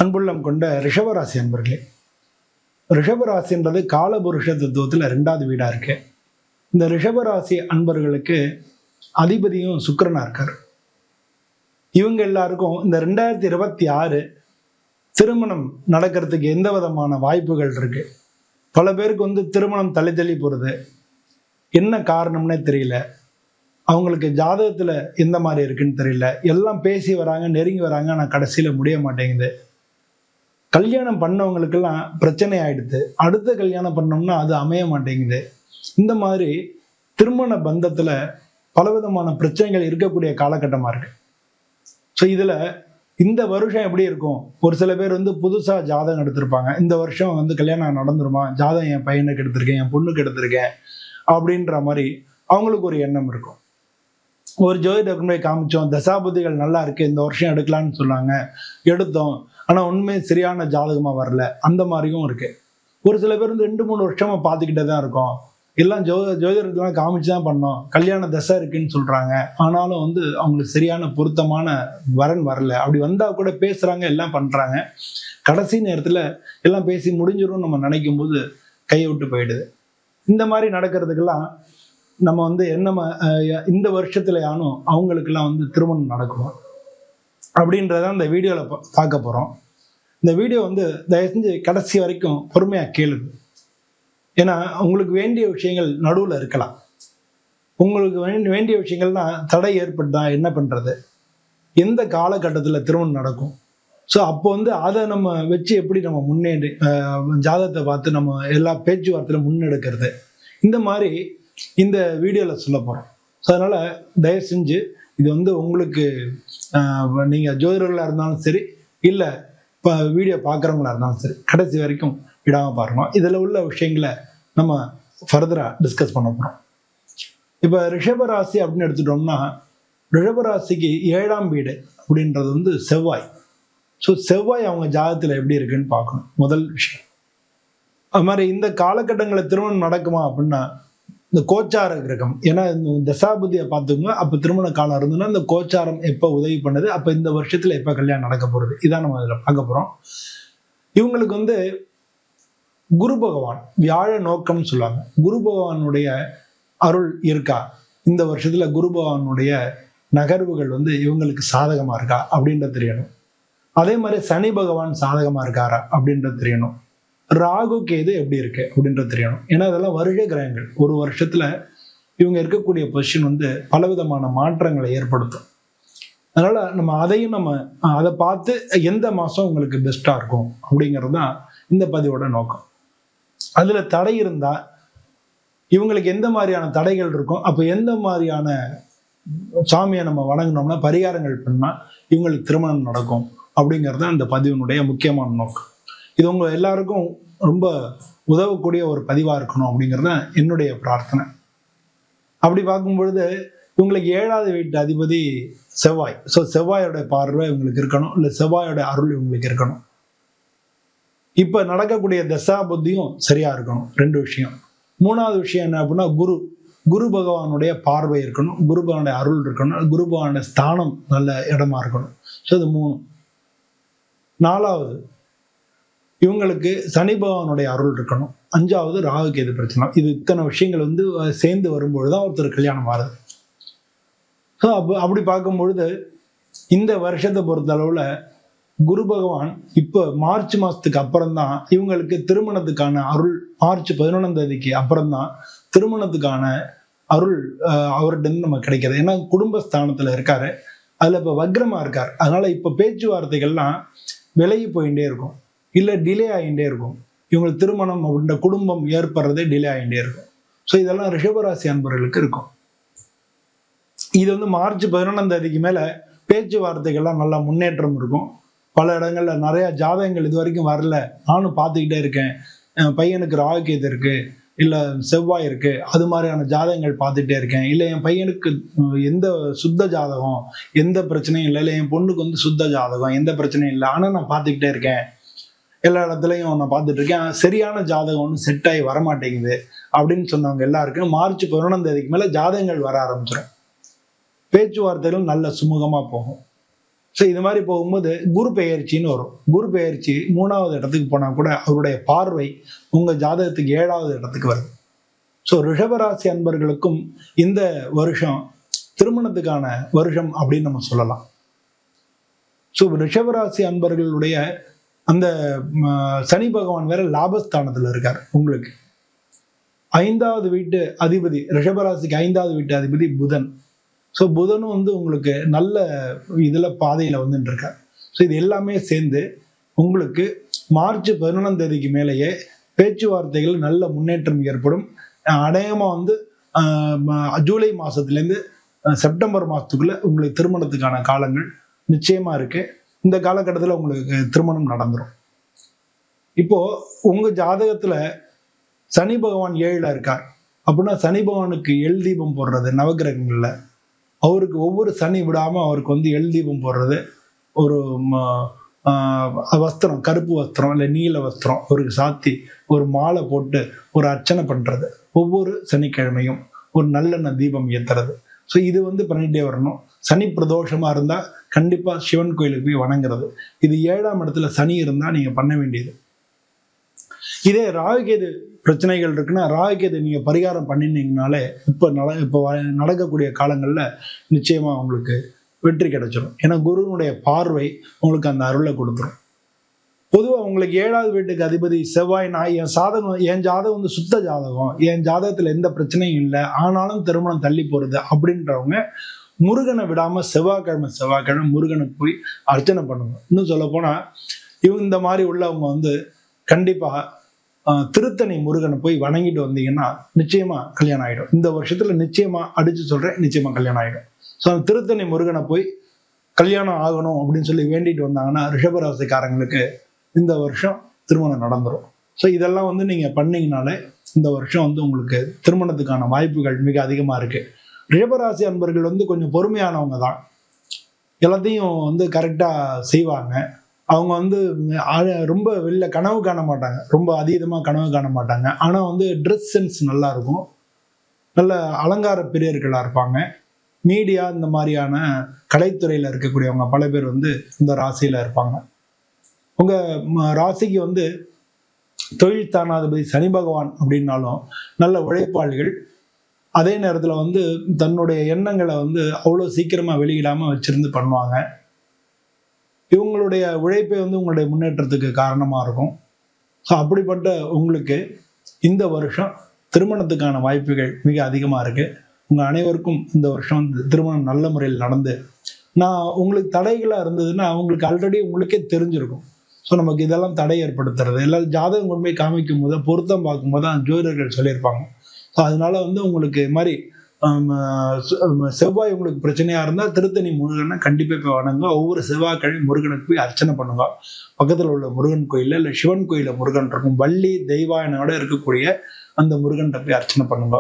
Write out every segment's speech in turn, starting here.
அன்புள்ளம் கொண்ட ரிஷபராசி அன்பர்களே, ரிஷபராசின்றது காலபுருஷ தத்துவத்தில் 2வது வீடா இருக்கு. இந்த ரிஷபராசி அன்பர்களுக்கு அதிபதியும் சுக்கிரனா இருக்காரு. இவங்க எல்லாருக்கும் இந்த 2026 திருமணம் நடக்கிறதுக்கு எந்த விதமான வாய்ப்புகள் இருக்கு. பல பேருக்கு திருமணம் தள்ளி தள்ளி போறது, என்ன காரணம்னே தெரியல. அவங்களுக்கு ஜாதகத்துல எந்த மாதிரி இருக்குன்னு தெரியல. எல்லாம் பேசி வராங்க, நெருங்கி வராங்க, ஆனா கடைசியில முடிய மாட்டேங்குது. கல்யாணம் பண்ணவங்களுக்கெல்லாம் பிரச்சனை ஆயிடுது. அடுத்த கல்யாணம் பண்ணோம்னா அது அமைய மாட்டேங்குது. இந்த மாதிரி திருமண பந்தத்துல பலவிதமான பிரச்சனைகள் இருக்கக்கூடிய காலகட்டமா இருக்கு. ஸோ இதுல இந்த வருஷம் எப்படி இருக்கும்? ஒரு சில பேர் புதுசா ஜாதகம் எடுத்திருப்பாங்க. இந்த வருஷம் கல்யாணம் நடந்துருமா, ஜாதகம் என் பையனுக்கு எடுத்திருக்கேன், என் பொண்ணுக்கு எடுத்திருக்கேன் அப்படின்ற மாதிரி அவங்களுக்கு ஒரு எண்ணம் இருக்கும். ஒரு ஜோதிடர் போய் காமிச்சோம், தசாபுதிகள் நல்லா இருக்கு, இந்த வருஷம் எடுக்கலாம்னு சொன்னாங்க, எடுத்தோம், ஆனா உண்மை சரியான ஜாதகமா வரல. அந்த மாதிரியும் இருக்கு. ஒரு சில பேர் 2-3 வருஷமா பார்த்துக்கிட்டே தான் இருக்கோம், எல்லாம் ஜோதிடத்துலாம் காமிச்சு தான் பண்ணோம், கல்யாண தசை இருக்குன்னு சொல்றாங்க, ஆனாலும் அவங்களுக்கு சரியான பொருத்தமான வரன் வரல. அப்படி வந்தா கூட பேசுறாங்க, எல்லாம் பண்றாங்க, கடைசி நேரத்துல எல்லாம் பேசி முடிஞ்சிடும் நம்ம நினைக்கும் போது கையை விட்டு போயிடுது. இந்த மாதிரி நடக்கிறதுக்கெல்லாம் நம்ம என்ன இந்த வருஷத்துல யானும் அவங்களுக்கெல்லாம் திருமணம் நடக்கும் அப்படின்றத இந்த வீடியோல பார்க்க போறோம். இந்த வீடியோ தயவு செஞ்சு கடைசி வரைக்கும் பொறுமையா கேளுங்க. ஏன்னா உங்களுக்கு வேண்டிய விஷயங்கள் நடுவுல இருக்கலாம். உங்களுக்கு வேண்டிய விஷயங்கள்னா தடை ஏற்படுதா, என்ன பண்றது, எந்த காலகட்டத்துல திருமணம் நடக்கும், ஸோ அப்போ அதை நம்ம வச்சு எப்படி நம்ம முன்னேறி ஜாதகத்தை பார்த்து நம்ம எல்லா பேச்சுவார்த்தையில முன்னெடுக்கிறது, இந்த மாதிரி இந்த வீடியோல சொல்ல போறோம். ஸோ அதனால தயவு செஞ்சு இது உங்களுக்கு நீங்க ஜோதிடர்களா இருந்தாலும் சரி, இல்லை இப்போ வீடியோ பார்க்குறவங்களா இருந்தாலும் சரி, கடைசி வரைக்கும் விடாம பாருங்க. இதுல உள்ள விஷயங்களை நம்ம ஃபர்தரா டிஸ்கஸ் பண்ண போறோம். இப்போ ரிஷபராசி அப்படின்னு எடுத்துட்டோம்னா, ரிஷபராசிக்கு 7ஆம் வீடு அப்படின்றது செவ்வாய். ஸோ செவ்வாய் அவங்க ஜாதகத்துல எப்படி இருக்குன்னு பார்க்கணும் முதல் விஷயம். அது மாதிரி இந்த காலகட்டங்களில் திருமணம் நடக்குமா அப்படின்னா, இந்த கோச்சார கிரகம், ஏன்னா தசாபுதியை பார்த்துக்கோங்க. அப்போ திருமண காலம் இருந்ததுன்னா இந்த கோச்சாரம் எப்போ உதவி பண்ணுது, அப்போ இந்த வருஷத்துல எப்போ கல்யாணம் நடக்க போறது, இதான் நம்ம அதில் பார்க்க போறோம். இவங்களுக்கு குரு பகவான் வியாழ நோக்கம்னு சொல்லுவாங்க. குரு பகவானுடைய அருள் இருக்கா, இந்த வருஷத்துல குரு பகவானுடைய நகர்வுகள் இவங்களுக்கு சாதகமா இருக்கா அப்படின்றது தெரியணும். அதே மாதிரி சனி பகவான் சாதகமா இருக்காரா அப்படின்றது தெரியணும். ராகு கேது எப்படி இருக்கு அப்படின்றது தெரியணும். ஏன்னா இதெல்லாம் வருஷ கிரகங்கள். ஒரு வருஷத்துல இவங்க இருக்கக்கூடிய பொசிஷன் பலவிதமான மாற்றங்களை ஏற்படுத்தும். அதனால நம்ம அதையும் நம்ம அதை பார்த்து எந்த மாசம் உங்களுக்கு பெஸ்டா இருக்கும் அப்படிங்கிறது தான் இந்த பதிவோட நோக்கம். அதுல தடை இருந்தா இவங்களுக்கு எந்த மாதிரியான தடைகள் இருக்கும், அப்ப எந்த மாதிரியான சாமியை நம்ம வணங்கினோம்னா, பரிகாரங்கள் பண்ணா இவங்களுக்கு திருமணம் நடக்கும் அப்படிங்கிறது இந்த பதிவினுடைய முக்கியமான நோக்கம். இது உங்க எல்லாருக்கும் ரொம்ப உதவக்கூடிய ஒரு பதிவா இருக்கணும் அப்படிங்கிறது என்னுடைய பிரார்த்தனை. அப்படி பார்க்கும் பொழுது இவங்களுக்கு 7வது வீட்டு அதிபதி செவ்வாய். ஸோ செவ்வாயோட பார்வை இவங்களுக்கு இருக்கணும், இல்லை செவ்வாயோட அருள் இவங்களுக்கு இருக்கணும். இப்ப நடக்கக்கூடிய தசா புத்தியும் சரியா இருக்கணும். 2 விஷயம். 3வது விஷயம் என்ன அப்படின்னா, குரு பகவானுடைய பார்வை இருக்கணும், குரு பகவானுடைய அருள் இருக்கணும், குரு பகவானுடைய ஸ்தானம் நல்ல இடமா இருக்கணும். ஸோ இது 3. 4வது இவங்களுக்கு சனி பகவானுடைய அருள் இருக்கணும். 5வது ராகு கேது பிரச்சனை. இது இத்தனை விஷயங்கள் சேர்ந்து வரும்பொழுதுதான் ஒருத்தர் கல்யாணம் ஆகுது. ஸோ அப்படி பார்க்கும்பொழுது இந்த வருஷத்தை பொறுத்த அளவுல குரு பகவான் இப்ப மார்ச் மாசத்துக்கு அப்புறம் தான் இவங்களுக்கு திருமணத்துக்கான அருள், மார்ச் 11ஆம் தேதிக்கு அப்புறம் தான் திருமணத்துக்கான அருள் அவர்கிட்ட நம்ம கிடைக்கிறது. ஏன்னா குடும்பஸ்தானத்துல இருக்காரு, அதுல இப்ப வக்ரமா இருக்காரு. அதனால இப்ப பேச்சுவார்த்தைகள்லாம் விலகி போயிட்டே இருக்கும், இல்ல டிலே ஆகிட்டே இருக்கும். இவங்களுக்கு திருமணம் அப்படின்ற குடும்பம் ஏற்படுறதே டிலே ஆகிட்டே இருக்கும். ஸோ இதெல்லாம் ரிஷபராசி அன்பர்களுக்கு இருக்கும். இது மார்ச் 11ஆம் தேதிக்கு மேல பேச்சுவார்த்தைகள்லாம் நல்லா முன்னேற்றம் இருக்கும். பல இடங்கள்ல நிறைய ஜாதகங்கள் இது வரைக்கும் வரல, நானும் பார்த்துக்கிட்டே இருக்கேன், என் பையனுக்கு ராகு கேது இருக்கு, இல்ல செவ்வாய் இருக்கு, அது மாதிரியான ஜாதகங்கள் பார்த்துட்டே இருக்கேன், இல்லை என் பையனுக்கு எந்த சுத்த ஜாதகம் எந்த பிரச்சனையும் இல்லை, இல்லை என் பொண்ணுக்கு சுத்த ஜாதகம் எந்த பிரச்சனையும் இல்லை, ஆனா நான் பார்த்துக்கிட்டே இருக்கேன், எல்லா இடத்துலையும் நான் பார்த்துட்டு இருக்கேன், சரியான ஜாதகம் செட் ஆகி வரமாட்டேங்குது அப்படின்னு சொன்னவங்க எல்லாருக்கும் மார்ச் 11ஆம் தேதிக்கு மேல ஜாதகங்கள் வர ஆரம்பிச்சிடும். பேச்சுவார்த்தைகள் நல்ல சுமூகமா போகும். ஸோ இது மாதிரி போகும்போது குரு பெயர்ச்சின்னு வரும். குரு பெயர்ச்சி 3வது இடத்துக்கு போனால் கூட அவருடைய பார்வை உங்கள் ஜாதகத்துக்கு 7வது இடத்துக்கு வருது. ஸோ ரிஷபராசி அன்பர்களுக்கும் இந்த வருஷம் திருமணத்துக்கான வருஷம் அப்படின்னு நம்ம சொல்லலாம். ஸோ ரிஷபராசி அன்பர்களுடைய அந்த சனி பகவான் வேற லாபஸ்தானத்தில் இருக்கார். உங்களுக்கு 5வது வீட்டு அதிபதி, ரிஷபராசிக்கு 5வது வீட்டு அதிபதி புதன். ஸோ புதனும் உங்களுக்கு நல்ல பாதையில் வந்துட்டு இருக்கார். ஸோ இது எல்லாமே சேர்ந்து உங்களுக்கு மார்ச் 11ஆம் தேதிக்கு மேலேயே பேச்சுவார்த்தைகள் நல்ல முன்னேற்றம் ஏற்படும். அநேகமாக ஜூலை மாதத்துலேருந்து செப்டம்பர் மாதத்துக்குள்ள உங்களுக்கு திருமணத்துக்கான காலங்கள் நிச்சயமாக இருக்கு. இந்த காலகட்டத்தில் உங்களுக்கு திருமணம் நடந்துடும். இப்போ உங்கள் ஜாதகத்தில் சனி பகவான் 7ல் இருக்கார் அப்படின்னா சனி பகவானுக்கு எள் தீபம் போடுறது நவகிரகங்களில் அவருக்கு ஒவ்வொரு சனி விடாமல் அவருக்கு எள் தீபம் போடுறது, ஒரு வஸ்திரம், கருப்பு வஸ்திரம் இல்லை நீல வஸ்திரம் அவருக்கு சாத்தி ஒரு மாலை போட்டு ஒரு அர்ச்சனை பண்ணுறது, ஒவ்வொரு சனிக்கிழமையும் ஒரு நல்லெண்ணெய் தீபம் ஏற்றுறது. ஸோ இது பண்ணிகிட்டே வரணும். சனி பிரதோஷமாக இருந்தால் கண்டிப்பாக சிவன் கோயிலுக்கு போய் வணங்குறது. இது 7ஆம் இடத்துல சனி இருந்தால் நீங்கள் பண்ண வேண்டியது. இதே ராகுகேது பிரச்சனைகள் இருக்குன்னா ராகுகேது நீங்கள் பரிகாரம் பண்ணினீங்கனாலே இப்போ நடக்கக்கூடிய காலங்களில் நிச்சயமாக உங்களுக்கு வெற்றி கிடைச்சிடும். ஏன்னா குருனுடைய பார்வை உங்களுக்கு அந்த அருளை கொடுத்துரும். பொதுவாக உங்களுக்கு 7வது வீட்டுக்கு அதிபதி செவ்வாய். என் ஜாதகம் சுத்த ஜாதகம், என் ஜாதகத்தில் எந்த பிரச்சனையும் இல்லை, ஆனாலும் திருமணம் தள்ளி போகிறது அப்படின்றவங்க முருகனை விடாமல் செவ்வாய்க்கிழமை முருகனுக்கு போய் அர்ச்சனை பண்ணுங்க. இன்னும் சொல்ல போனால் இந்த மாதிரி உள்ளவங்க கண்டிப்பாக திருத்தணி முருகனை போய் வணங்கிட்டு வந்தீங்கன்னா நிச்சயமா கல்யாணம் ஆகிடும். இந்த வருஷத்துல நிச்சயமா அடிச்சு சொல்றேன், நிச்சயமா கல்யாணம் ஆகிடும். ஸோ அந்த திருத்தணி முருகனை போய் கல்யாணம் ஆகணும் அப்படின்னு சொல்லி வேண்டிட்டு வந்தாங்கன்னா ரிஷபராசிக்காரங்களுக்கு இந்த வருஷம் திருமணம் நடந்துடும். ஸோ இதெல்லாம் நீங்க பண்ணீங்கனாலே இந்த வருஷம் உங்களுக்கு திருமணத்துக்கான வாய்ப்புகள் மிக அதிகமா இருக்கு. ரிஷபராசி அன்பர்கள் கொஞ்சம் பொறுமையானவங்க தான், எல்லாத்தையும் கரெக்டா செய்வாங்க. அவங்க ரொம்ப வெளில கனவு காண மாட்டாங்க, ரொம்ப அதீதமாக கனவு காண மாட்டாங்க. ஆனால் ட்ரெஸ் சென்ஸ் நல்லா இருக்கும், நல்ல அலங்கார பிரியர்களாக இருப்பாங்க. மீடியா இந்த மாதிரியான கலைத்துறையில் இருக்கக்கூடியவங்க பல பேர் இந்த ராசியில் இருப்பாங்க. உங்கள் ராசிக்கு தொழில் தானாதிபதி சனி பகவான் அப்படின்னாலும் நல்ல உழைப்பாளிகள். அதே நேரத்தில் தன்னுடைய எண்ணங்களை அவ்வளோ சீக்கிரமாக வெளியிடாமல் வச்சிருந்து பண்ணுவாங்க. இவங்களுடைய உழைப்பே உங்களுடைய முன்னேற்றத்துக்கு காரணமாக இருக்கும். ஸோ அப்படிப்பட்ட உங்களுக்கு இந்த வருஷம் திருமணத்துக்கான வாய்ப்புகள் மிக அதிகமாக இருக்குது. உங்கள் அனைவருக்கும் இந்த வருஷம் திருமணம் நல்ல முறையில் நடந்து, நான் உங்களுக்கு தடைகளாக இருந்ததுன்னா அவங்களுக்கு ஆல்ரெடி உங்களுக்கே தெரிஞ்சிருக்கும். ஸோ நமக்கு இதெல்லாம் தடை ஏற்படுத்துறது எல்லாம் ஜாதகம் கொண்டு போய் காமிக்கும் போது, பொருத்தம் பார்க்கும்போது தான் ஜோதிடர்கள் சொல்லியிருப்பாங்க. ஸோ அதனால உங்களுக்கு இது மாதிரி செவ்வாய் உங்களுக்கு பிரச்சனையா இருந்தால் திருத்தணி முருகனை கண்டிப்பாக போய் வணங்க. ஒவ்வொரு செவ்வாய்க்கிழமை முருகனுக்கு போய் அர்ச்சனை பண்ணுங்க. பக்கத்தில் உள்ள முருகன் கோயிலில் இல்லை சிவன் கோயிலில் முருகன் இருக்கும், வள்ளி தெய்வாயனோட இருக்கக்கூடிய அந்த முருகன்கிட்ட போய் அர்ச்சனை பண்ணுங்க.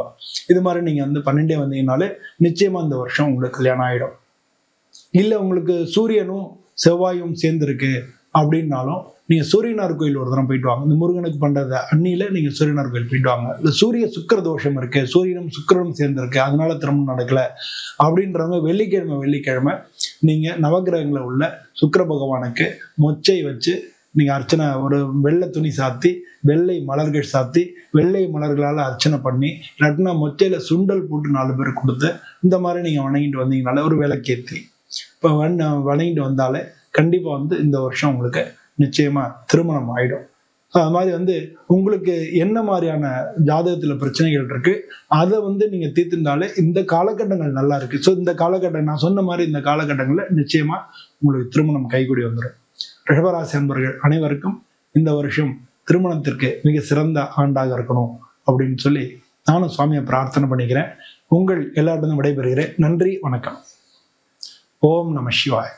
இது மாதிரி நீங்கள் பண்ணிட்டே வந்தீங்கனாலே நிச்சயமா இந்த வருஷம் உங்களுக்கு கல்யாணம் ஆகிடும். இல்லை உங்களுக்கு சூரியனும் செவ்வாயும் சேர்ந்துருக்கு அப்படின்னாலும் நீங்கள் சூரியனார் கோயில் ஒரு தரம் போயிட்டு வாங்க. இந்த முருகனுக்கு பண்ணுறத அன்னியில் நீங்கள் சூரியனார் கோயில் போயிட்டு வாங்க. இல்லை சூரிய சுக்கிர தோஷம் இருக்கு, சூரியனும் சுக்கிரனும் சேர்ந்துருக்கு, அதனால திருமணம் நடக்கலை அப்படின்றவங்க வெள்ளிக்கிழமை நீங்கள் நவகிரகங்களை உள்ள சுக்கிர பகவானுக்கு மொச்சை வச்சு நீங்கள் அர்ச்சனை, ஒரு வெள்ளை துணி சாத்தி, வெள்ளை மலர்கள் சாத்தி, வெள்ளை மலர்களால் அர்ச்சனை பண்ணி, இல்லாட்டினா மொச்சையில் சுண்டல் போட்டு 4 பேர் கொடுத்து இந்த மாதிரி நீங்கள் வணங்கிட்டு வந்தீங்கனாலே, ஒரு விளக்கேற்றி இப்போ வணங்கிட்டு வந்தாலே கண்டிப்பாக இந்த வருஷம் உங்களுக்கு நிச்சயமா திருமணம் ஆயிடும். அது மாதிரி உங்களுக்கு என்ன மாதிரியான ஜாதகத்துல பிரச்சனைகள் இருக்கு அதை நீங்க தீர்த்திருந்தாலே இந்த காலகட்டங்கள் நல்லா இருக்கு. ஸோ இந்த காலகட்டம் நான் சொன்ன மாதிரி இந்த காலகட்டங்களில் நிச்சயமா உங்களுக்கு திருமணம் கைகூடி வந்துடும். ரிஷபராசி அன்பர்கள் அனைவருக்கும் இந்த வருஷம் திருமணத்திற்கு மிக சிறந்த ஆண்டாக இருக்கணும் அப்படின்னு சொல்லி நானும் சுவாமியை பிரார்த்தனை பண்ணிக்கிறேன். உங்கள் எல்லாருடன் விடைபெறுகிறேன். நன்றி, வணக்கம். ஓம் நம சிவாய்.